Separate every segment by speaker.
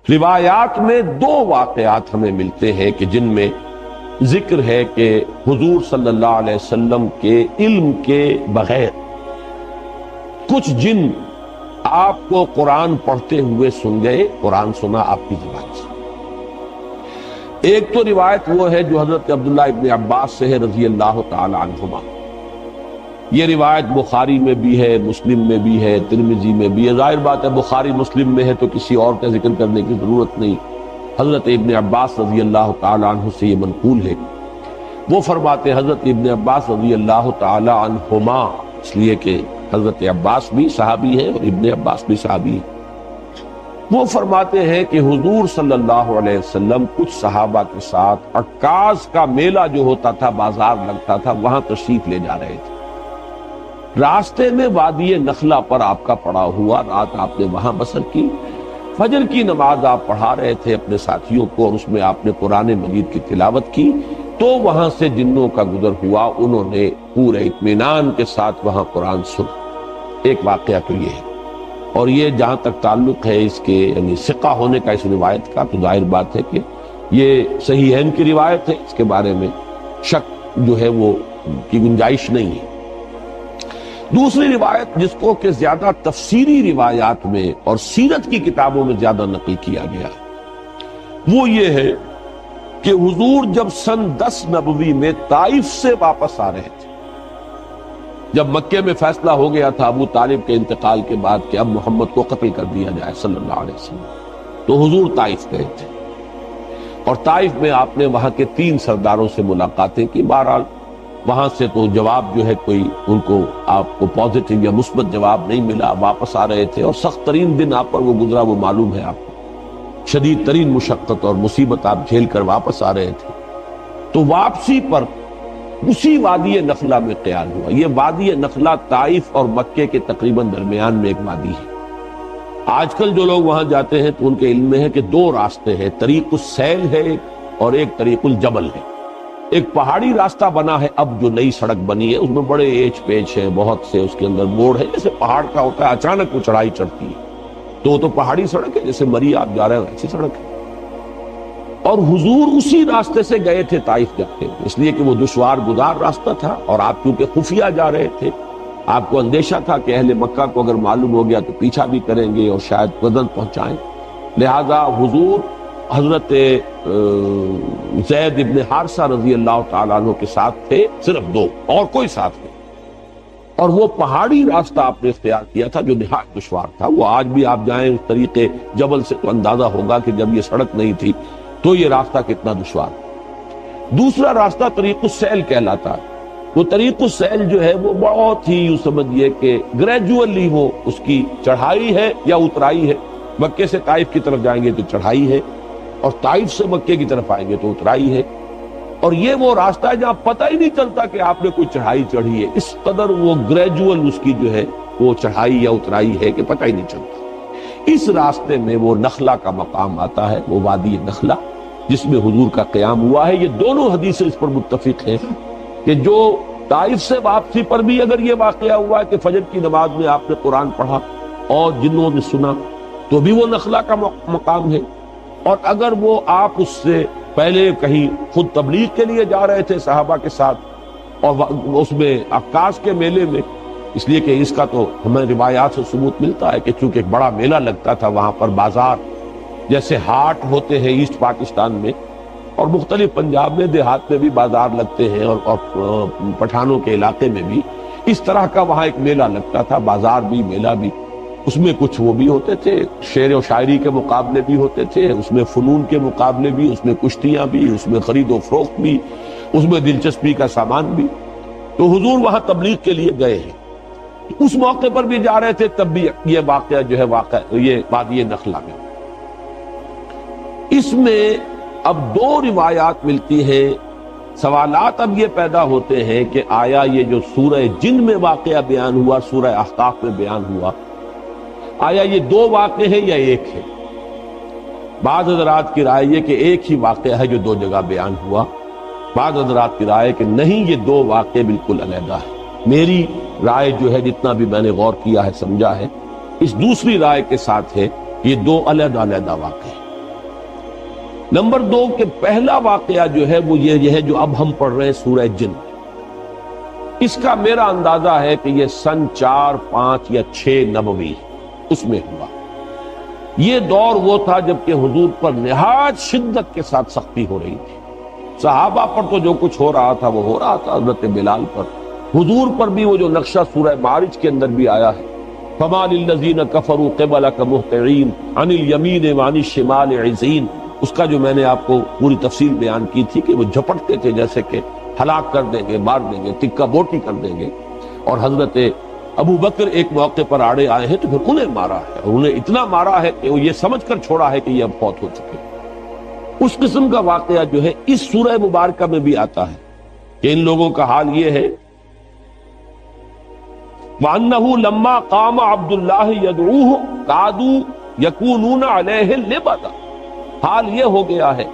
Speaker 1: روایات میں دو واقعات ہمیں ملتے ہیں کہ جن میں ذکر ہے کہ حضور صلی اللہ علیہ وسلم کے علم کے بغیر کچھ جن آپ کو قرآن پڑھتے ہوئے سن گئے، قرآن سنا آپ کی زبان سے۔ ایک تو روایت وہ ہے جو حضرت عبداللہ ابن عباس سے ہے رضی اللہ تعالی عنہما۔ یہ روایت بخاری میں بھی ہے، مسلم میں بھی ہے، ترمذی میں بھی ہے۔ ظاہر بات ہے بخاری مسلم میں ہے تو کسی اور کا ذکر کرنے کی ضرورت نہیں۔ حضرت ابن عباس رضی اللہ تعالی عنہ سے یہ منقول ہے، وہ فرماتے ہیں حضرت ابن عباس رضی اللہ تعالی عنہما، اس لیے کہ حضرت عباس بھی صحابی ہے اور ابن عباس بھی صحابی ہے۔ وہ فرماتے ہیں کہ حضور صلی اللہ علیہ وسلم کچھ صحابہ کے ساتھ عکاظ کا میلہ جو ہوتا تھا، بازار لگتا تھا، وہاں تشریف لے جا رہے تھے۔ راستے میں وادی نخلہ پر آپ کا پڑا ہوا، رات آپ نے وہاں بسر کی۔ فجر کی نماز آپ پڑھا رہے تھے اپنے ساتھیوں کو اور اس میں آپ نے قرآن مجید کی تلاوت کی، تو وہاں سے جنوں کا گزر ہوا، انہوں نے پورے اطمینان کے ساتھ وہاں قرآن سنا۔ ایک واقعہ تو یہ ہے، اور یہ جہاں تک تعلق ہے اس کے یعنی ثقہ ہونے کا اس روایت کا، تو ظاہر بات ہے کہ یہ صحیحین کی روایت ہے، اس کے بارے میں شک جو ہے وہ کی گنجائش نہیں ہے۔ دوسری روایت جس کو کہ زیادہ تفسیری روایات میں اور سیرت کی کتابوں میں زیادہ نقل کیا گیا وہ یہ ہے کہ حضور جب سن 10 نبوی میں طائف سے واپس آ رہے تھے، جب مکے میں فیصلہ ہو گیا تھا ابو طالب کے انتقال کے بعد کہ اب محمد کو قتل کر دیا جائے صلی اللہ علیہ وسلم، تو حضور طائف گئے تھے اور طائف میں آپ نے وہاں کے 3 سرداروں سے ملاقاتیں کی۔ بہرحال وہاں سے تو جواب جو ہے کوئی ان کو آپ کو پازیٹیو یا مثبت جواب نہیں ملا، واپس آ رہے تھے اور سخت ترین دن آپ پر وہ گزرا، وہ معلوم ہے آپ کو، شدید ترین مشقت اور مصیبت آپ جھیل کر واپس آ رہے تھے۔ تو واپسی پر اسی وادی نخلہ میں قیام ہوا۔ یہ وادی نخلہ طائف اور مکے کے تقریباً درمیان میں ایک وادی ہے۔ آج کل جو لوگ وہاں جاتے ہیں تو ان کے علم میں ہے کہ 2 راستے ہیں، طریق السیل ہے اور ایک طریق الجبل ہے۔ ایک پہاڑی راستہ بنا ہے، اب جو نئی سڑک بنی ہے اس میں بڑے ایچ پیچ ہیں، بہت سے اس کے اندر موڑ ہے، جیسے پہاڑ کا ہوتا ہے اچانک وہ چڑھائی چڑھتی ہے، تو وہ تو پہاڑی سڑک ہے، جیسے مری آپ جا رہے ہیں ایسی سڑک ہے۔ اور حضور اسی راستے سے گئے تھے طائف جاتے، اس لیے کہ وہ دشوار گزار راستہ تھا، اور آپ کیونکہ خفیہ جا رہے تھے، آپ کو اندیشہ تھا کہ اہل مکہ کو اگر معلوم ہو گیا تو پیچھا بھی کریں گے اور شاید وزن پہنچائیں، لہذا حضور حضرت زید ابن حارثہ رضی اللہ تعالیٰ عنہ کے ساتھ تھے، صرف 2 اور کوئی ساتھ نہیں، اور وہ پہاڑی راستہ آپ نے اختیار کیا تھا جو نہایت دشوار تھا۔ وہ آج بھی آپ جائیں اس طریقے جبل سے تو اندازہ ہوگا کہ جب یہ سڑک نہیں تھی تو یہ راستہ کتنا دشوار تھا۔ دوسرا راستہ طریق السیل کہلاتا ہے۔ وہ طریق السیل جو ہے وہ بہت ہی یوں سمجھیے کہ گریجولی وہ اس کی چڑھائی ہے یا اترائی ہے۔ مکے سے طائف کی طرف جائیں گے تو چڑھائی ہے، اور طائف سے مکے کی طرف آئیں گے تو اترائی ہے، اور یہ وہ راستہ ہے جہاں پتہ ہی نہیں چلتا کہ آپ نے کوئی چڑھائی چڑھی ہے، اس قدر وہ گریجول اس کی جو ہے وہ چڑھائی یا اترائی ہے کہ پتہ ہی نہیں چلتا۔ اس راستے میں وہ نخلہ کا مقام آتا ہے، وہ وادی نخلہ جس میں حضور کا قیام ہوا ہے۔ یہ دونوں حدیثیں اس پر متفق ہیں کہ جو طائف سے واپسی پر بھی اگر یہ واقعہ ہوا ہے کہ فجر کی نماز میں آپ نے قرآن پڑھا اور جنوں نے سنا، تو بھی وہ نخلہ کا مقام ہے، اور اگر وہ آپ اس سے پہلے کہیں خود تبلیغ کے لیے جا رہے تھے صحابہ کے ساتھ اور اس میں عکاظ کے میلے میں، اس لیے کہ اس کا تو ہمیں روایات سے ثبوت ملتا ہے کہ چونکہ ایک بڑا میلہ لگتا تھا وہاں پر، بازار جیسے ہاٹ ہوتے ہیں ایسٹ پاکستان میں اور مختلف پنجاب میں دیہات میں بھی بازار لگتے ہیں، اور پٹھانوں کے علاقے میں بھی اس طرح کا وہاں ایک میلہ لگتا تھا، بازار بھی میلہ بھی۔ اس میں کچھ وہ بھی ہوتے تھے، شعر و شاعری کے مقابلے بھی ہوتے تھے، اس میں فنون کے مقابلے بھی، اس میں کشتیاں بھی، اس میں خرید و فروخت بھی، اس میں دلچسپی کا سامان بھی۔ تو حضور وہاں تبلیغ کے لیے گئے ہیں، اس موقع پر بھی جا رہے تھے، تب بھی یہ واقعہ جو ہے یہ وادی نخلہ میں۔ اس میں اب 2 روایات ملتی ہیں۔ سوالات اب یہ پیدا ہوتے ہیں کہ آیا یہ جو سورہ جن میں واقعہ بیان ہوا، سورہ احقاف میں بیان ہوا، آیا یہ 2 واقعے ہیں یا ایک ہے؟ بعض حضرات کی رائے یہ کہ ایک ہی واقعہ ہے جو 2 جگہ بیان ہوا، بعض حضرات کی رائے کہ نہیں، یہ 2 واقعے بالکل علیحدہ ہے۔ میری رائے جو ہے جتنا بھی میں نے غور کیا ہے، سمجھا ہے، اس دوسری رائے کے ساتھ ہے کہ یہ 2 علیحدہ واقعے ہیں۔ نمبر 2 کہ پہلا واقعہ جو ہے وہ یہ ہے جو اب ہم پڑھ رہے ہیں سورہ جن، اس کا میرا اندازہ ہے کہ یہ سن 4، 5 یا 6 نبوی اس میں ہوا۔ یہ دور وہ تھا جب کہ حضور پر نہایت شدت کے ساتھ سختی ہو رہی تھی، صحابہ پر تو جو کچھ ہو رہا تھا وہ ہو رہا تھا، حضرت بلال پر، حضور پر بھی وہ جو نقشہ سورہ معارج کے اندر بھی آیا ہے، فَمَا لِلَّذِينَ كَفَرُوا قِبَلَكَ مُهْطِعِينَ عَنِ الْيَمِينِ وَعَنِ الشِّمَالِ عِزِينَ، اس کا جو میں نے آپ کو پوری تفصیل بیان کی تھی کہ وہ جھپٹتے تھے جیسے کہ ہلاک کر دیں گے، مار دیں گے، ٹکا بوٹی کر دیں گے، اور حضرت ابو بکر ایک موقع پر آڑے آئے ہیں تو پھر انہیں مارا ہے، اور انہیں اتنا مارا ہے کہ وہ یہ سمجھ کر چھوڑا ہے کہ یہ اب فوت ہو چکے۔ اس قسم کا واقعہ جو ہے اس سورہ مبارکہ میں بھی آتا ہے کہ ان لوگوں کا حال یہ ہے، وَأَنَّهُ لَمَّا قَامَ عَبْدُ اللَّهِ يَدْعُوهُ كَادُوا يَكُونُونَ عَلَيْهِ لِبَدًا، حال یہ ہو گیا ہے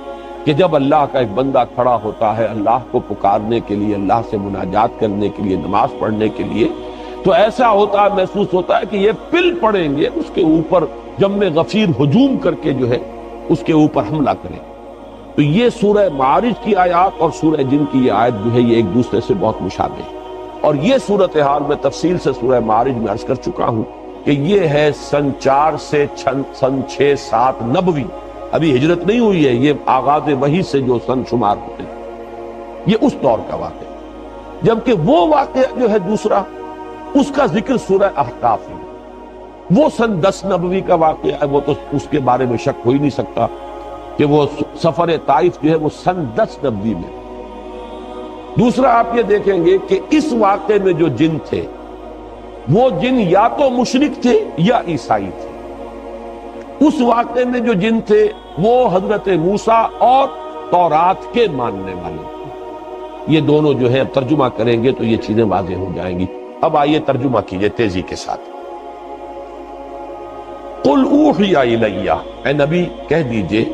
Speaker 1: کہ جب اللہ کا ایک بندہ کھڑا ہوتا ہے اللہ کو پکارنے کے لیے، اللہ سے مناجات کرنے کے لیے، نماز پڑھنے کے لیے، تو ایسا ہوتا ہے، محسوس ہوتا ہے کہ یہ پل پڑیں گے اس کے اوپر، جم غفیر ہجوم کر کے جو ہے اس کے اوپر حملہ کریں۔ تو یہ سورہ معارج کی آیات اور سورہ جن کی یہ آیت جو ہے یہ ایک دوسرے سے بہت مشابہ ہے، اور یہ صورتحال میں تفصیل سے سورہ معارج میں عرض کر چکا ہوں کہ یہ ہے سن 4 سے سن 6، 7 نبوی، ابھی ہجرت نہیں ہوئی ہے، یہ آغاز وحی سے جو سن شمار ہوتے ہیں، یہ اس دور کا واقعہ۔ جبکہ وہ واقعہ جو ہے دوسرا، اس کا ذکر سورہ احقاف ہے، وہ سن 10 نبوی کا واقعہ ہے، وہ تو اس کے بارے میں شک ہو ہی نہیں سکتا کہ وہ سفر طائف جو ہے وہ سن 10 نبوی میں۔ دوسرا آپ یہ دیکھیں گے کہ اس واقعے میں جو جن تھے وہ جن یا تو مشرک تھے یا عیسائی تھے۔ اس واقعے میں جو جن تھے وہ حضرت موسیٰ اور تورات کے ماننے والے تھے۔ یہ دونوں جو ہے اب ترجمہ کریں گے تو یہ چیزیں واضح ہو جائیں گی۔ اب آئیے ترجمہ کیجئے تیزی کے ساتھ۔ قُلْ أُوحِيَ إِلَيَّ، اے نبی کہہ دیجئے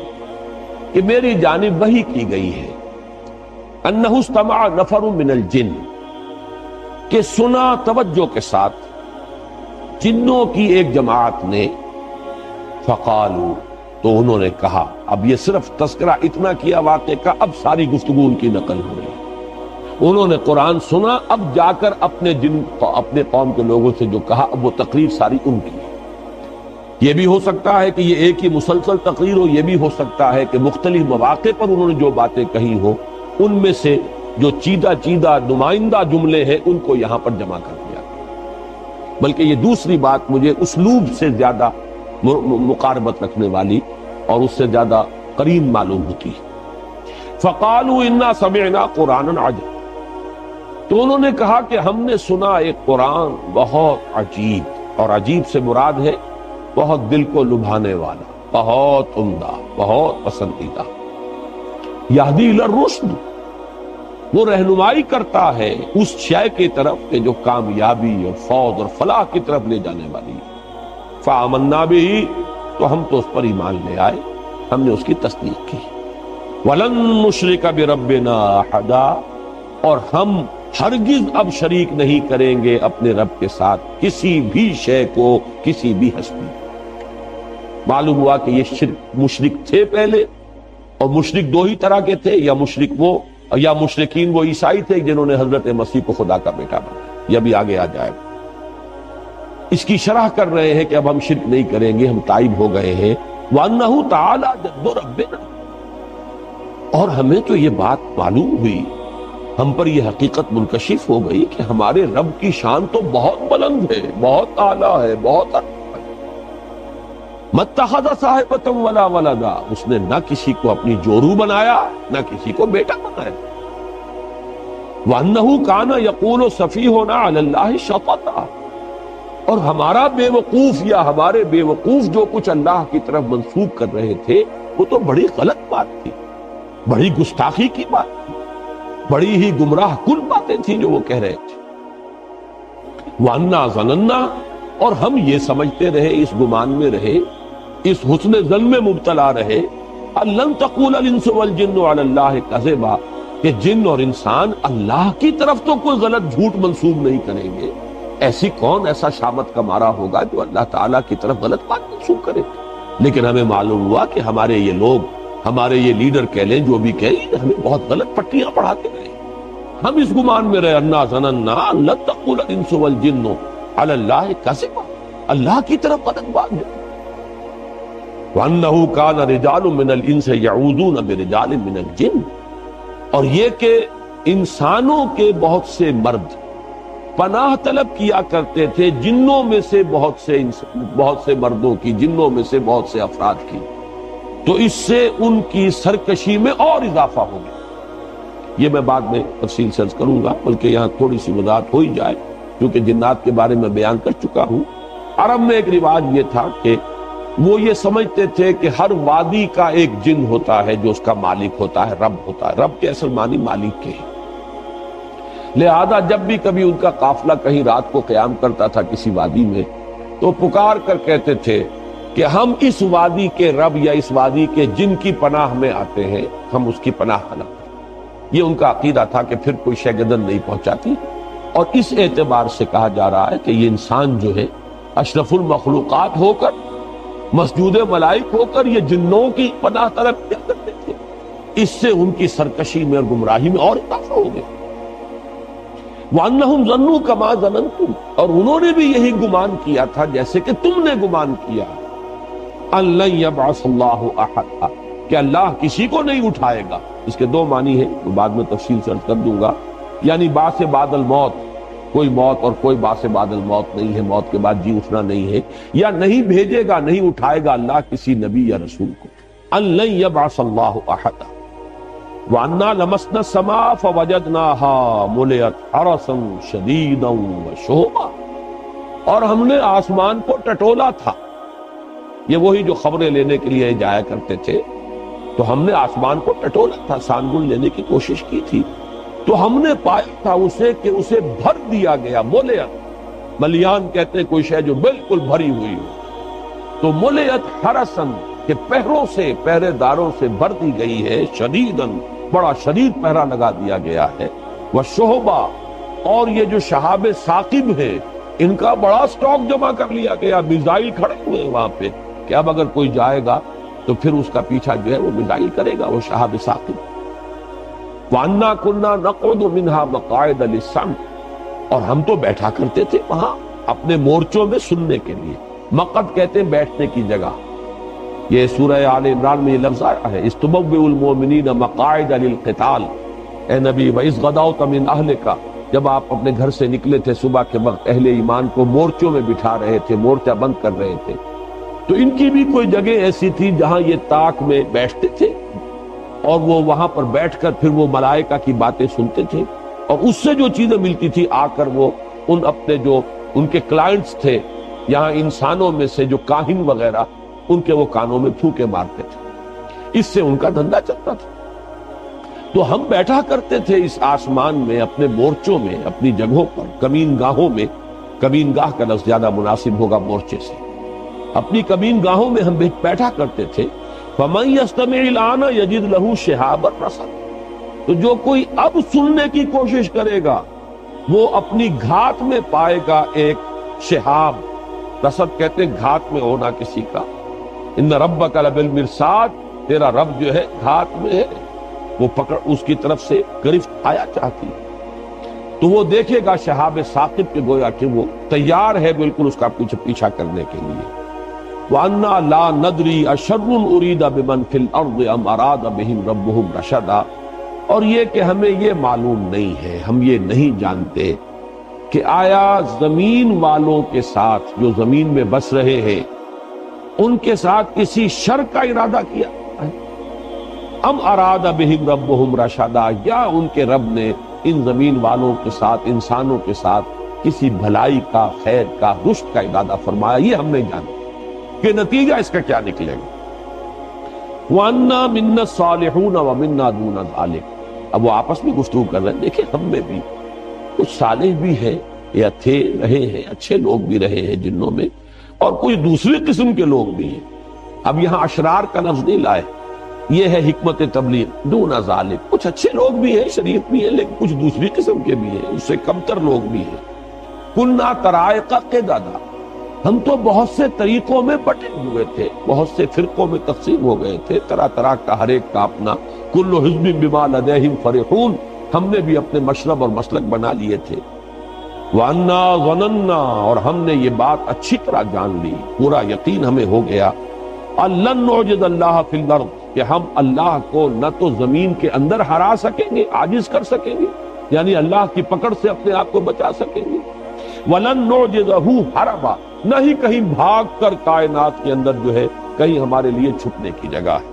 Speaker 1: کہ میری جانب وحی کی گئی ہے، انہ استمع نفر من الجن، کہ سنا توجہ کے ساتھ جنوں کی ایک جماعت نے، فقالوا، تو انہوں نے کہا، اب یہ صرف تذکرہ اتنا کیا واقعے کا، اب ساری گفتگو ان کی نقل ہو رہی ہے۔ انہوں نے قرآن سنا، اب جا کر اپنے قوم کے لوگوں سے جو کہا، اب وہ تقریر ساری ان کی ہے۔ یہ بھی ہو سکتا ہے کہ یہ ایک ہی مسلسل تقریر ہو، یہ بھی ہو سکتا ہے کہ مختلف مواقع پر انہوں نے جو باتیں کہی ہو، ان میں سے جو چیدہ نمائندہ جملے ہیں ان کو یہاں پر جمع کر دیا۔ بلکہ یہ دوسری بات مجھے اسلوب سے زیادہ مقاربت رکھنے والی اور اس سے زیادہ قریب معلوم ہوتی ہے۔ فقالوا انا سمعنا قرانا عجبا، تو انہوں نے کہا کہ ہم نے سنا ایک قرآن بہت عجیب، اور عجیب سے مراد ہے بہت دل کو لبھانے والا، بہت عمدہ، بہت پسندیدہ۔ یہدی الی الرشد، وہ رہنمائی کرتا ہے اس شے کی طرف کہ جو کامیابی اور فوز اور فلاح کی طرف لے جانے والی ہے۔ فآمنا بہ، تو ہم تو اس پر ایمان لے آئے، ہم نے اس کی تصدیق کی۔ ولن نشرک بربنا احدا، اور ہم ہرگز اب شریک نہیں کریں گے اپنے رب کے ساتھ کسی بھی شے کو، کسی بھی ہستی۔ معلوم ہوا کہ یہ شرک مشرک تھے پہلے، اور مشرک دو ہی طرح کے تھے، یا مشرک وہ، یا مشرکین وہ عیسائی تھے جنہوں نے حضرت مسیح کو خدا کا بیٹا بنایا۔ یہ بھی آگے آ جائے گا۔ اس کی شرح کر رہے ہیں کہ اب ہم شرک نہیں کریں گے، ہم تائب ہو گئے ہیں۔ وَأَنَّهُ تَعَالَى جَدُّ رَبِّنَا، اور ہمیں تو یہ بات معلوم ہوئی، ہم پر یہ حقیقت منکشف ہو گئی کہ ہمارے رب کی شان تو بہت بلند ہے، بہت اعلیٰ ہے، بہت اعلیٰ۔ مَتَّخَذَ صَاحِبَةً وَلَا وَلَدًا، اس نے نہ کسی کو اپنی جورو بنایا، نہ کسی کو بیٹا بنایا۔ وَأَنَّهُ كَانَ يَقُولُ سَفِيهُنَا عَلَى اللَّهِ شَطَطًا، اور ہمارا بے وقوف یا ہمارے بے وقوف جو کچھ اللہ کی طرف منسوب کر رہے تھے وہ تو بڑی غلط بات تھی، بڑی گستاخی کی بات تھی، بڑی ہی گمراہ کن باتیں تھیں جو وہ کہہ رہے تھے۔ وَأَنَّا ظَنَنَّا، اور ہم یہ سمجھتے رہے، اس گمان میں رہے، اس حسن ظن میں مبتلا رہے، لن تقول الانس والجن علی اللہ کذبا، کہ جن اور انسان اللہ کی طرف تو کوئی غلط جھوٹ منسوب نہیں کریں گے۔ ایسی کون ایسا شامت کا مارا ہوگا جو اللہ تعالیٰ کی طرف غلط بات منسوب کرے؟ لیکن ہمیں معلوم ہوا کہ ہمارے یہ لوگ ہمارے یہ لیڈر کہہ لیں جو بھی کہہ لیں ہمیں بہت غلط پٹیاں پڑھاتے رہے، ہم اس گمان میں رہے انا ظننا ان لن تقول الانس والجن علی اللہ کذبا، اللہ کی طرف غلط بات ہے۔ وانه كان رجال من الانس يعوذون برجال من الجن، اور یہ کہ انسانوں کے بہت سے مرد پناہ طلب کیا کرتے تھے جنوں میں سے بہت سے مردوں کی، جنوں میں سے بہت سے افراد کی، تو اس سے ان کی سرکشی میں اور اضافہ ہو گیا۔ یہ میں بعد میں تفصیل سے عرض کروں گا، بلکہ یہاں تھوڑی سی وضاحت ہو ہی جائے کیونکہ جنات کے بارے میں بیان کر چکا ہوں۔ عرب میں ایک رواج یہ تھا کہ وہ یہ سمجھتے تھے کہ ہر وادی کا ایک جن ہوتا ہے جو اس کا مالک ہوتا ہے، رب ہوتا ہے، رب کے اصل معنی مالک کے ہیں۔ لہذا جب بھی کبھی ان کا قافلہ کہیں رات کو قیام کرتا تھا کسی وادی میں تو پکار کر کہتے تھے کہ ہم اس وادی کے رب یا اس وادی کے جن کی پناہ میں آتے ہیں، ہم اس کی پناہ طلب کریں۔ یہ ان کا عقیدہ تھا کہ پھر کوئی شے گردن نہیں پہنچاتی، اور اس اعتبار سے کہا جا رہا ہے کہ یہ انسان جو ہے اشرف المخلوقات ہو کر، مسجود ملائک ہو کر، یہ جنوں کی پناہ طلب کیا کرتے تھے، اس سے ان کی سرکشی میں اور گمراہی میں اور اضافہ ہو گیا۔ وَأَنَّهُمْ ظَنُّوا كَمَا ظَنَنْتُمْ، اور انہوں نے بھی یہی گمان کیا تھا جیسے کہ تم نے گمان کیا، أَن لَن يَبْعَثَ اللَّهُ أَحَدًا، کہ اللہ کسی کو نہیں اٹھائے گا۔ اس کے دو معنی ہیں جو بعد میں تفصیل سے عرض کر دوں گا، یعنی بعث بعد الموت، کوئی موت اور کوئی بعث بعد الموت نہیں ہے، موت کے بعد جی اٹھنا نہیں ہے، یا نہیں بھیجے گا، نہیں اٹھائے گا اللہ کسی نبی یا رسول کو۔ أَن لَن يَبْعَثَ اللَّهُ أَحَدًا وَأَنَّا لَمَسْنَا السَّمَاءَ فَوَجَدْنَاهَا مُلِئَتْ حَرَسًا شَدِيدًا وَشُهُبًا، اور ہم نے آسمان کو ٹٹولا تھا۔ یہ وہی جو خبریں لینے کے لیے جایا کرتے تھے، تو ہم نے آسمان کو ٹٹولا تھا، سانگل لینے کی کوشش کی تھی، تو ہم نے پایا تھا اسے کہ اسے بھر دیا گیا۔ مُلِئَتْ، ملیان کہتے ہیں کوئی شے جو بالکل بھری ہوئی ہو، تو مُلِئَتْ حَرَسًا، کہ پہروں سے، پہرے داروں سے بھر دی گئی ہے، شدیداً، بڑا شدید پہرا لگا دیا گیا ہے، وَشُهُبًا، اور یہ جو شہاب ثاقب ہیں ان کا بڑا سٹاک جمع کر لیا گیا، میزائل کھڑے ہوئے وہاں پہ کہ اب اگر کوئی جائے گا تو پھر اس کا پیچھا جو ہے وہ میزائل کرے گا، وہ شہاب ثاقب۔ وَأَنَّا كُنَّا نَقْعُدُ مِنْهَا مَقَاعِدَ لِلسَّمْعِ، اور ہم تو بیٹھا کرتے تھے وہاں اپنے مورچوں میں سننے کے لیے۔ مقعد کہتے ہیں بیٹھنے کی جگہ، یہ سورہ آل عمران میں یہ لفظ آیا ہے، اِسْتُبَوِّئُ الْمُؤْمِنِينَ مَقَاعِدَ لِلْقِتَالِ، اے نبی وَإِذْ غَدَوْتَ مِنْ أَهْلِكَ، جب آپ اپنے گھر سے نکلے تھے صبح کے وقت، اہل ایمان کو مورچوں میں بٹھا رہے تھے، مورچہ بند کر رہے تھے، تو ان کی بھی کوئی جگہ ایسی تھی جہاں یہ طاق میں بیٹھتے تھے، اور وہ وہاں پر بیٹھ کر پھر وہ ملائکہ کی باتیں سنتے تھے، اور اس سے جو چیزیں ملتی تھی آ کر وہ ان اپنے جو ان کے کلائنٹس تھے یہاں انسانوں میں سے جو کاہن وغیرہ، ان کے وہ کانوں میں پھونکے مارتے تھے، اس سے ان کا دھندا چلتا تھا۔ تو ہم بیٹھا کرتے تھے اس آسمان میں، اپنے مورچوں میں، اپنی جگہوں پر، کمین گاہوں میں، کمین گاہ کا لفظ زیادہ مناسب ہوگا مورچے سے، اپنی کمین گاہوں میں ہم بیٹھا کرتے تھے۔ فَمَن يَسْتَمِعِ الْآنَ يَجِدْ لَهُ شِهَابًا رَصَدًا، تو جو کوئی اب سننے کی کوشش کرے گا وہ اپنی گھات میں پائے گا ایک شہاب، رصد کہتے ہیں گھات میں ہونا کسی کا۔ ان ربک لبالمرصاد، تیرا رب جو ہے گھات میں ہے، وہ پکڑ اس کی طرف سے گرفت آیا چاہتی، تو وہ دیکھے گا شہاب ثاقب کے گویا کہ وہ تیار ہے بالکل اس کا پیچھا کرنے کے لیے۔ وَأَنَّا لَا نَدْرِي أَشَرٌّ أُرِيدَ بِمَنْ فِي الْأَرْضِ أَمْ أَرَادَ بِهِمْ رَبُّهُمْ رَشَدًا، اور یہ کہ ہمیں یہ معلوم نہیں ہے، ہم یہ نہیں جانتے کہ آیا زمین والوں کے ساتھ جو زمین میں بس رہے ہیں ان کے ساتھ کسی شر کا ارادہ کیا ہے، ام اراد بہم ربہم رشدا، یا ان کے رب نے ان زمین والوں کے ساتھ، انسانوں کے ساتھ کسی بھلائی کا، خیر کا، رشد کا ارادہ فرمایا، یہ ہم نہیں جانتے کہ نتیجہ اس کا کیا نکلے گا۔ وَأَنَّا مِنَّا الصَّالِحُونَ وَمِنَّا دُونَ ذَلِكَ، اب وہ آپس میں گفتگو کر رہے ہیں، دیکھیں ہم میں بھی کچھ صالح بھی ہیں یا تھے، رہے ہیں، اچھے لوگ بھی رہے ہیں جنوں میں، اور کچھ دوسری قسم کے لوگ بھی ہیں۔ اب یہاں اشرار کا لفظ نہیں لائے، یہ ہے حکمت تبلیغ، دون ذالک، کچھ اچھے لوگ بھی ہیں، شریف بھی ہیں، لیکن کچھ دوسری قسم کے بھی ہیں، اس سے کمتر لوگ بھی ہیں۔ کننا طرائق قددا، ہم تو بہت سے طریقوں میں بٹے ہوئے تھے، بہت سے فرقوں میں تقسیم ہو گئے تھے، طرح طرح کا ہر ایک کا اپنا، کل حزب بما لدیہم فرحون، ہم نے بھی اپنے مشرب اور مسلک بنا لیے تھے۔ وَأَنَّا ظَنَنَّا، اور ہم نے یہ بات اچھی طرح جان لی، پورا یقین ہمیں ہو گیا، أَلَّن نُعْجِزَ اللَّهَ فِي الْأَرْضِ، کہ ہم اللہ کو نہ تو زمین کے اندر ہرا سکیں گے، عاجز کر سکیں گے، یعنی اللہ کی پکڑ سے اپنے آپ کو بچا سکیں گے، وَلَن نُعْجِزَهُ حَرَبًا، نہ ہی کہیں بھاگ کر کائنات کے اندر جو ہے کہیں ہمارے لیے چھپنے کی جگہ ہے۔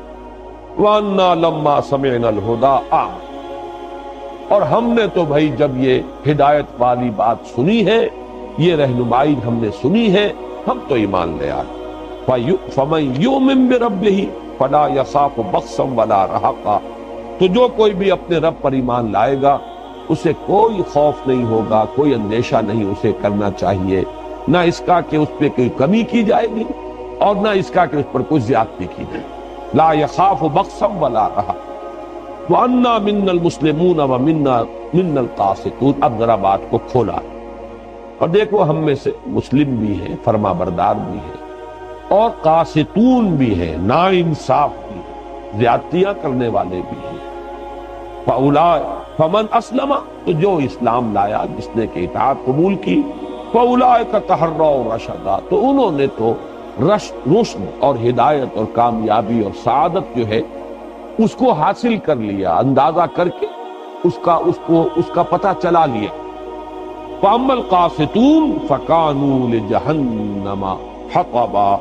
Speaker 1: وَأَنَّا لَمَّا سَمِعْنَا الْهُدَىٰ آمَنَّا، اور ہم نے تو بھائی جب یہ ہدایت والی بات سنی ہے، یہ رہنمائی ہم نے سنی ہے، ہم تو ایمان لے آئے۔ فَمَن يُؤْمِن بِرَبِّهِ فَلَا يَخَافُ بَخْسًا وَلَا رَهَقًا، تو جو کوئی بھی اپنے رب پر ایمان لائے گا اسے کوئی خوف نہیں ہوگا، کوئی اندیشہ نہیں اسے کرنا چاہیے، نہ اس کا کہ اس پہ کوئی کمی کی جائے گی اور نہ اس کا کہ اس پر کوئی زیادتی کی جائے گی۔ لا يخاف بخسا ولا رهقا وَأَنَّا مِنَّا الْمُسْلِمُونَ وَمِنَّا الْقَاسِطُونَ۔ اب ذرا بات کو کھولا اور دیکھو، ہم میں سے مسلم بھی ہیں، فرما بردار بھی ہیں، اور قاسطون بھی ہیں، نا انصاف بھی ہیں، زیادتیاں کرنے والے بھی ہیں۔ فَمَنْ أَسْلَمَ، تو جو اسلام لایا، جس نے کہ اطاعت قبول کی، فَأُولَٰئِكَ تَحَرَّوْا رَشَدًا، تو انہوں نے تو رشد اور ہدایت اور کامیابی اور سعادت جو ہے اس کو حاصل کر لیا، اندازہ کر کے اس کا پتہ چلا لیا۔ فَأَمَّا الْقَاسِطُونَ فَكَانُوا لِجَهَنَّمَ حَطَبًا،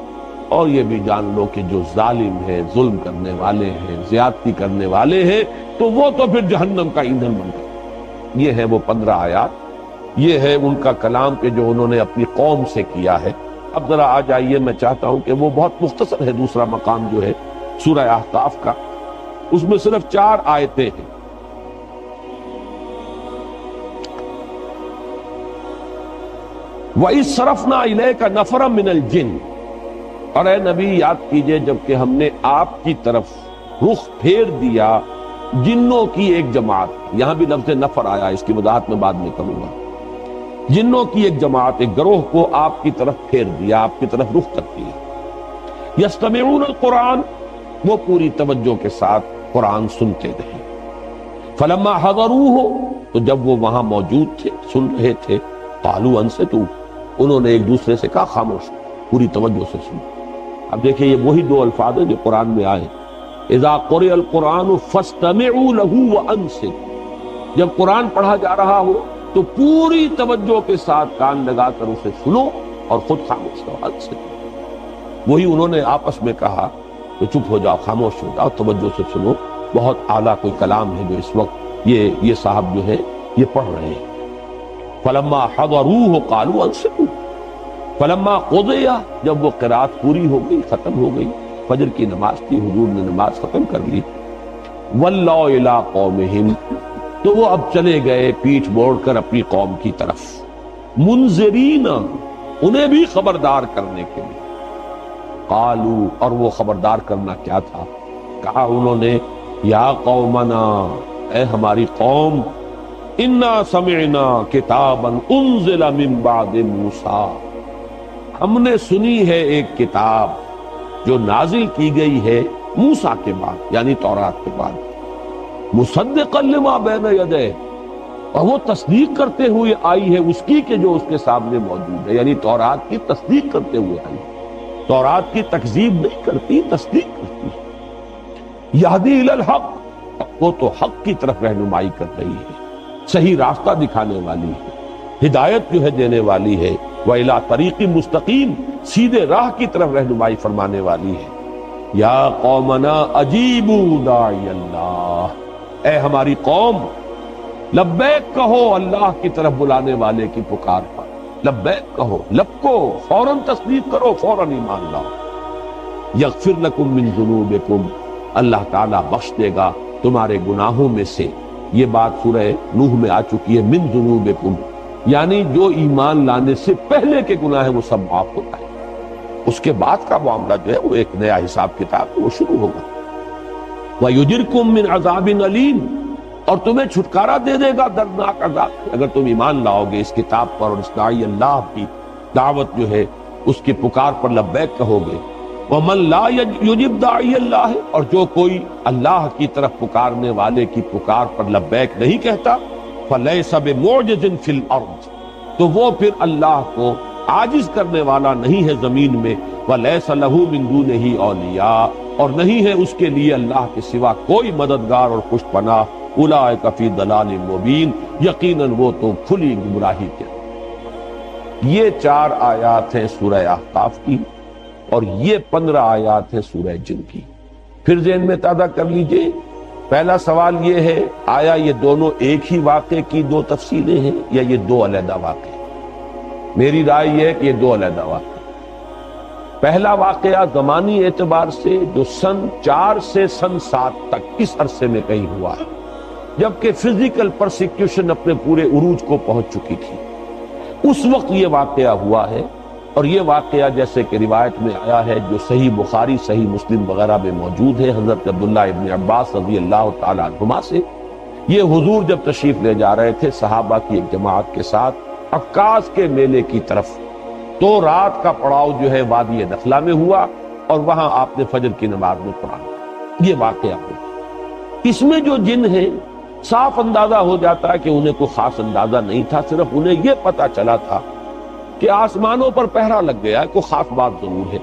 Speaker 1: اور یہ بھی جان لو کہ جو ظالم ہے، ظلم کرنے والے ہیں، زیادتی کرنے والے ہیں، تو وہ تو پھر جہنم کا ایندھن بن گئے۔ یہ ہے وہ 15 آیات، یہ ہے ان کا کلام کہ جو انہوں نے اپنی قوم سے کیا ہے۔ اب ذرا آ جائیے، میں چاہتا ہوں کہ وہ بہت مختصر ہے، دوسرا مقام جو ہے سورہ احقاف کا، اس میں صرف 4 آیتیں ہیں۔ وَإِذْ صَرَفْنَا إِلَيْكَ نَفَرًا مِنَ الْجِنِّ، اور اے نبی یاد کیجئے جب کہ ہم نے آپ کی طرف رخ پھیر دیا جنوں کی ایک جماعت، یہاں بھی لفظ نفر آیا، اس کی وضاحت میں بعد میں کروں گا، جنوں کی ایک جماعت، ایک گروہ کو آپ کی طرف پھیر دیا، آپ کی طرف رخ کر دیا۔ یستمعون القرآن، وہ پوری توجہ کے ساتھ قرآن سنتے رہے۔ فلما حضروہ، تو جب وہ وہاں موجود تھے، سن رہے تھے، قالوا انصتوا، انہوں نے ایک دوسرے سے کہا خاموش، پوری توجہ سے سنو۔ اب دیکھیں یہ وہی 2 الفاظ ہیں جو قرآن میں آئے، اذا قرئ القرآن فاستمعوا له وانصتوا، جب قرآن پڑھا جا رہا ہو تو پوری توجہ کے ساتھ کان لگا کر اسے سنو اور خود خاموش رہو۔ انصتوا، وہی انہوں نے آپس میں کہا کہ چپ ہو جاؤ، خاموش ہو جاؤ، توجہ سے سنو، بہت اعلیٰ کوئی کلام ہے جو اس وقت یہ صاحب جو ہے یہ پڑھ رہے ہیں۔ فلما حضروہ قالوا انصتوا، فلما قضی، جب وہ قرات پوری ہو گئی، ختم ہو گئی، فجر کی نماز تھی، حضور نے نماز ختم کر لی، ولوا الی قومہم، تو وہ اب چلے گئے پیٹھ موڑ کر اپنی قوم کی طرف، منذرین، انہیں بھی خبردار کرنے کے لیے۔ قالوا، اور وہ خبردار کرنا کیا تھا؟ کہا انہوں نے، یا قومنا، اے ہماری قوم، انا سمعنا کتابا انزل من بعد موسیٰ، ہم نے سنی ہے ایک کتاب جو نازل کی گئی ہے موسیٰ کے بعد، یعنی تورات کے بعد، مصدقا لما بین یدیہ، اور وہ تصدیق کرتے ہوئے آئی ہے اس کی کہ جو اس کے سامنے موجود ہے، یعنی تورات کی تصدیق کرتے ہوئے آئی، تورات کی تکذیب نہیں کرتی، تصدیق کرتی ہے۔ یہدی الی الحق، وہ تو حق کی طرف رہنمائی کر رہی ہے، صحیح راستہ دکھانے والی ہے، ہدایت جو ہے دینے والی ہے، وَإِلَىٰ طَرِيقٍ مُسْتَقِيمٍ، سیدھے راہ کی طرف رہنمائی فرمانے والی ہے۔ یا قومنا اجیبوا داعی اللہ، اے ہماری قوم لبیک کہو اللہ کی طرف بلانے والے کی پکار پر، لبیک کہو، لبکو، فوراً تصدیق کرو، فوراً ایمان لاؤ۔ یغفر لکم من ذنوبکم، اللہ تعالیٰ بخش دے گا تمہارے گناہوں میں سے، یہ بات سورہ نوح میں آ چکی ہے، من ذنوبکم، یعنی جو ایمان لانے سے پہلے کے گناہ ہیں وہ سب معاف ہوتا ہے، اس کے بعد کا معاملہ جو ہے وہ ایک نیا حساب کتاب وہ شروع ہوگا۔ وَيُجِرْكُم مِّنْ عَذَابٍ أَلِيمٍ، اور تمہیں چھٹکارا دے دے گا دردناک عذاب، اگر تم ایمان لاؤ گے اس کتاب پر اور اس داعی اللہ کی دعوت جو ہے اس کی پکار پر لبیک کہو گے۔ وَمَن لَا يُجِبْ دَاعِيَ اللَّهِ، اور جو کوئی اللہ کی طرف پکارنے والے کی پکار پر لبیک نہیں کہتا، فَلَيْسَ بِمُعْجِزٍ فِي الْأَرْضِ، تو وہ پھر اللہ کو عاجز کرنے والا نہیں ہے زمین میں، وَلَيْسَ لَهُ مِن دُونِهِ أَوْلِيَاء، اور نہیں ہے اس کے لیے اللہ کے سوا کوئی مددگار اور پشت پناہ۔ أُولَٰئِكَ فِي ضَلَالٍ مُّبِينٍ، یقیناً وہ تو کھلی گمراہی کے۔ یہ 4 آیات ہیں سورہ احقاف کی، اور یہ 15 آیات ہیں سورہ جن کی۔ پھر ذہن میں تازہ کر لیجئے، پہلا سوال یہ ہے، آیا یہ دونوں ایک ہی واقعے کی 2 تفصیلیں ہیں یا یہ 2 علیحدہ واقعے؟ میری رائے یہ ہے کہ یہ 2 علیحدہ واقعے۔ پہلا واقعہ زمانی اعتبار سے جو سن 4 سے سن 7 تک اس عرصے میں کہیں ہوا ہے، جبکہ فزیکل پرسیکیوشن اپنے پورے عروج کو پہنچ چکی تھی، اس وقت یہ واقعہ ہوا ہے۔ اور یہ واقعہ جیسے کہ روایت میں آیا ہے، جو صحیح بخاری، صحیح مسلم وغیرہ میں موجود ہے، حضرت عبداللہ ابن عباس رضی اللہ تعالیٰ عنہما سے، یہ حضور جب تشریف لے جا رہے تھے صحابہ کی ایک جماعت کے ساتھ عکاظ کے میلے کی طرف، تو رات کا پڑاؤ جو ہے وادی نخلا میں ہوا، اور وہاں آپ نے فجر کی نماز میں قرآن پڑھا۔ یہ واقعہ ہوا۔ اس میں جو جن ہیں، صاف اندازہ ہو جاتا ہے کہ انہیں کوئی خاص اندازہ نہیں تھا، صرف انہیں یہ پتا چلا تھا کہ آسمانوں پر پہرا لگ گیا ہے، کوئی خاص بات ضرور ہے،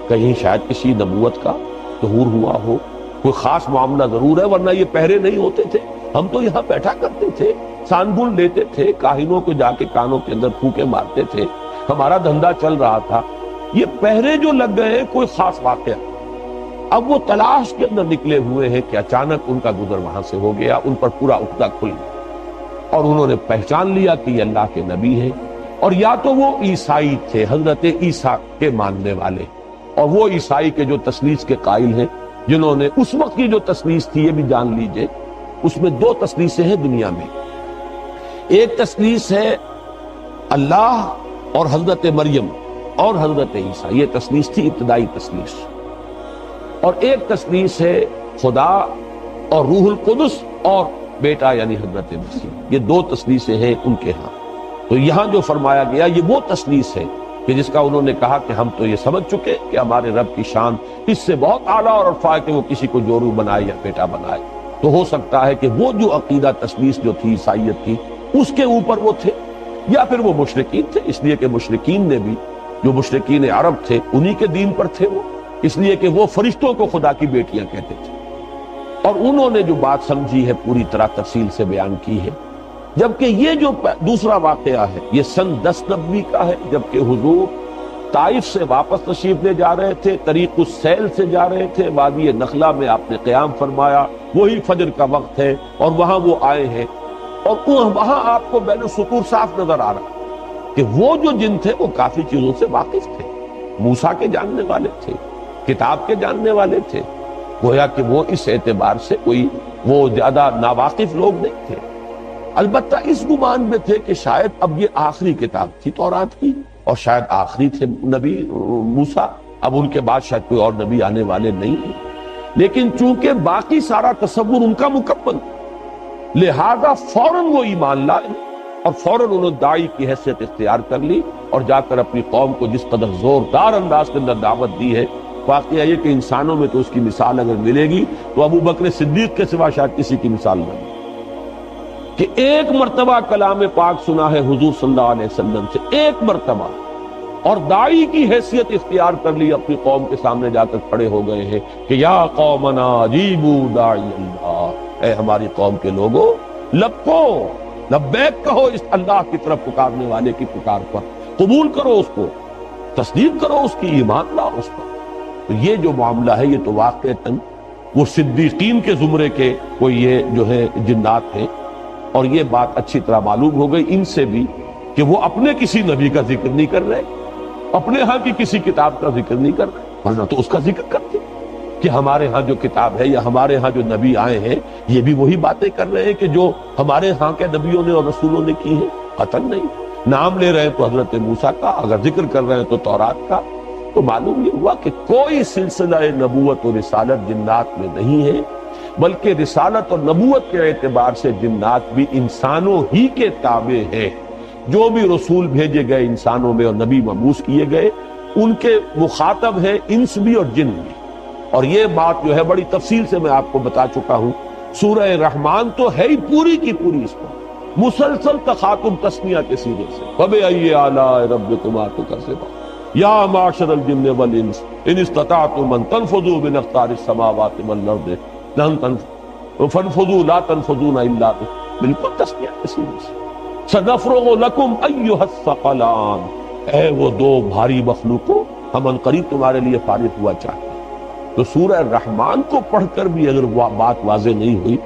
Speaker 1: کہیں شاید کسی نبوت کا ظہور ہوا ہو، کوئی خاص معاملہ ضرور ہے، ورنہ یہ پہرے نہیں ہوتے تھے۔ ہم تو یہاں بیٹھا کرتے تھے، سانگن لیتے تھے، کاہنوں کو جا کے کانوں کے اندر پھونکے مارتے تھے، ہمارا دھندا چل رہا تھا۔ یہ پہرے جو لگ گئے ہیں کوئی خاص واقعہ، اب وہ تلاش کے اندر نکلے ہوئے ہیں کہ اچانک ان کا گزر وہاں سے ہو گیا، ان پر پورا عقدہ کھل گیا، اور انہوں نے پہچان لیا کہ یہ اللہ کے نبی ہیں، اور یا تو وہ عیسائی تھے، حضرت عیسیٰ کے ماننے والے، اور وہ عیسائی کے جو تثلیث کے قائل ہیں، جنہوں نے اس وقت کی جو تثلیث تھی، یہ بھی جان لیجئے، اس میں 2 تثلیثیں ہیں دنیا میں۔ ایک تثلیث ہے اللہ اور حضرت مریم اور حضرت عیسیٰ، یہ تثلیث تھی ابتدائی تثلیث، اور ایک تثلیث ہے خدا اور روح القدس اور بیٹا یعنی حضرت مسیح، یہ 2 تثلیثیں ہیں ان کے ہاں۔ تو یہاں جو فرمایا گیا یہ وہ تثلیث ہے کہ جس کا انہوں نے کہا کہ ہم تو یہ سمجھ چکے کہ ہمارے رب کی شان اس سے بہت اعلیٰ اور ارفع ہے کہ وہ کسی کو جورو بنائے یا بیٹا بنائے۔ تو ہو سکتا ہے کہ وہ جو عقیدہ تثلیث جو تھی، عیسائیت کی، اس کے اوپر وہ تھے، یا پھر وہ مشرکین تھے، اس لیے کہ مشرکین نے بھی، جو مشرکین عرب تھے، انہی کے دین پر تھے وہ، اس لیے کہ وہ فرشتوں کو خدا کی بیٹیاں کہتے تھے، اور انہوں نے جو بات سمجھی ہے پوری طرح تفصیل سے بیان کی ہے۔ جبکہ یہ جو دوسرا واقعہ ہے یہ سن 10 نبوی کا ہے، جبکہ حضور طائف سے واپس تشریف لے جا رہے تھے، طریق السیل سے جا رہے تھے، وادی نخلا میں آپ نے قیام فرمایا، وہی فجر کا وقت ہے، اور وہاں وہ آئے ہیں، اور وہاں آپ کو بین السطور صاف نظر آ رہا کہ وہ جو جن تھے وہ کافی چیزوں سے واقف تھے، موسیٰ کے جاننے والے تھے، کتاب کے جاننے والے تھے، گویا کہ وہ اس اعتبار سے کوئی وہ زیادہ ناواقف لوگ نہیں تھے۔ البتہ اس گمان میں تھے کہ شاید اب یہ آخری کتاب تھی تورات کی، اور شاید آخری تھے نبی موسیٰ، اب ان کے بعد شاید کوئی اور نبی آنے والے نہیں ہیں، لیکن چونکہ باقی سارا تصور ان کا مکمل، لہذا فوراً وہ ایمان لائے، اور فوراً انہوں نے داعی کی حیثیت اختیار کر لی، اور جا کر اپنی قوم کو جس قدر زوردار انداز کے اندر دعوت دی ہے۔ واقعہ یہ کہ انسانوں میں تو اس کی مثال اگر ملے گی تو ابو بکر صدیق کے سوا شاید کسی کی مثال نہ ملے، کہ ایک مرتبہ کلام پاک سنا ہے حضور صلی اللہ علیہ وسلم سے، ایک مرتبہ، اور داعی کی حیثیت اختیار کر لی، اپنی قوم کے سامنے جا کر کھڑے ہو گئے ہیں کہ یا قومنا اجیبوا داعی اللہ، اے ہماری قوم کے لوگوں لبکو، لبیک کہو اس اللہ کی طرف پکارنے والے کی پکار پر، قبول کرو اس کو، تصدیق کرو اس کی، ایمان لاؤ اس پر۔ تو یہ جو معاملہ ہے یہ تو واقعتاً وہ صدیقین کے زمرے کے کوئی یہ جو ہے جنات ہیں، اور یہ بات اچھی طرح معلوم ہو گئی ان سے بھی کہ وہ اپنے کسی نبی کا ذکر نہیں کر رہے، اپنے ہاں کی کسی کتاب کا ذکر نہیں کر رہے، ورنہ تو اس کا ذکر کرتے کہ ہمارے ہاں جو کتاب ہے یا ہمارے ہاں جو نبی آئے ہیں یہ بھی وہی باتیں کر رہے ہیں کہ جو ہمارے ہاں کے نبیوں نے اور رسولوں نے کی ہیں، قطعاً نہیں۔ نام لے رہے ہیں تو حضرت موسیٰ کا، اگر ذکر کر رہے ہیں تو تورات کا، تو معلوم یہ ہوا کہ کوئی سلسلہ نبوت و رسالت جنات میں نہیں ہے، بلکہ رسالت اور نبوت کے اعتبار سے جنات بھی انسانوں ہی کے تابع ہیں، جو بھی رسول بھیجے گئے انسانوں میں اور نبی مبعوث کیے گئے ان کے مخاطب ہیں انس بھی اور جن بھی. اور یہ بات جو ہے بڑی تفصیل سے میں آپ کو بتا چکا ہوں. سورہ رحمان تو ہے ہی پوری کی پوری اس پر مسلسل تخاطب تسنیہ کے سیغے سے. فَبِأَيِّ آلَاءِ رَبِّكُمَا تُكَذِّبَانِ يَا مَعْشَرَ الْجِنِّ وَالْإِنسِ إِنِ اسْتَطَعْتُمْ أَن تَنفُذُوا مِنْ أَقْطَارِ السَّمَاوَاتِ وَالْأَرْضِ لَن تَنفُذُوا فَانفُذُوا لَا تَنفُذُونَ إِلَّا بِسُلْطَانٍ. بالکل تسنیہ کے سیغے سے. سَنَفْرُغُ لَكُمْ أَيُّهَ الثَّقَلَانِ اے وہ دو بھاری مخلوقوں ہم ان قریب تمہارے لیے فارغ ہوا چاہتے ہیں. تو سورہ رحمان کو پڑھ کر بھی اگر بات واضح نہیں ہوئی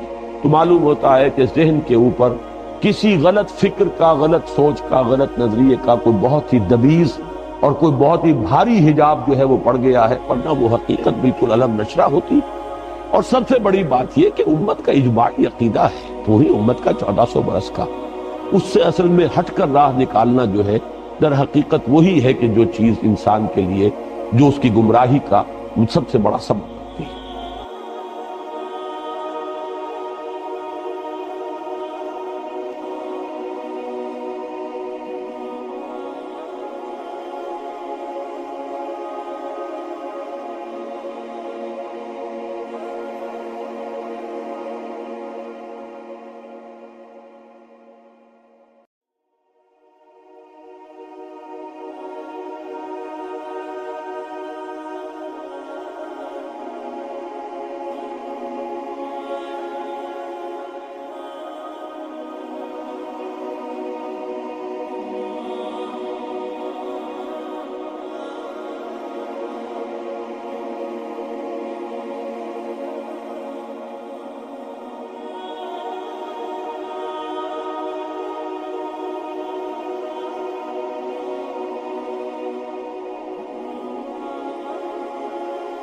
Speaker 1: تو معلوم ہوتا ہے کہ ذہن کے اوپر کسی غلط فکر کا، غلط سوچ کا، غلط نظریے کا کوئی بہت ہی دبیز اور کوئی بہت ہی بھاری حجاب جو ہے وہ پڑ گیا ہے، ورنہ وہ حقیقت بالکل علم نشرہ ہوتی. اور سب سے بڑی بات یہ کہ امت کا اجماعی عقیدہ ہے، پوری امت کا 1400 برس کا، اس سے اصل میں ہٹ کر راہ نکالنا جو ہے در حقیقت وہی ہے کہ جو چیز انسان کے لیے جو اس کی گمراہی کا سب سے بڑا سبب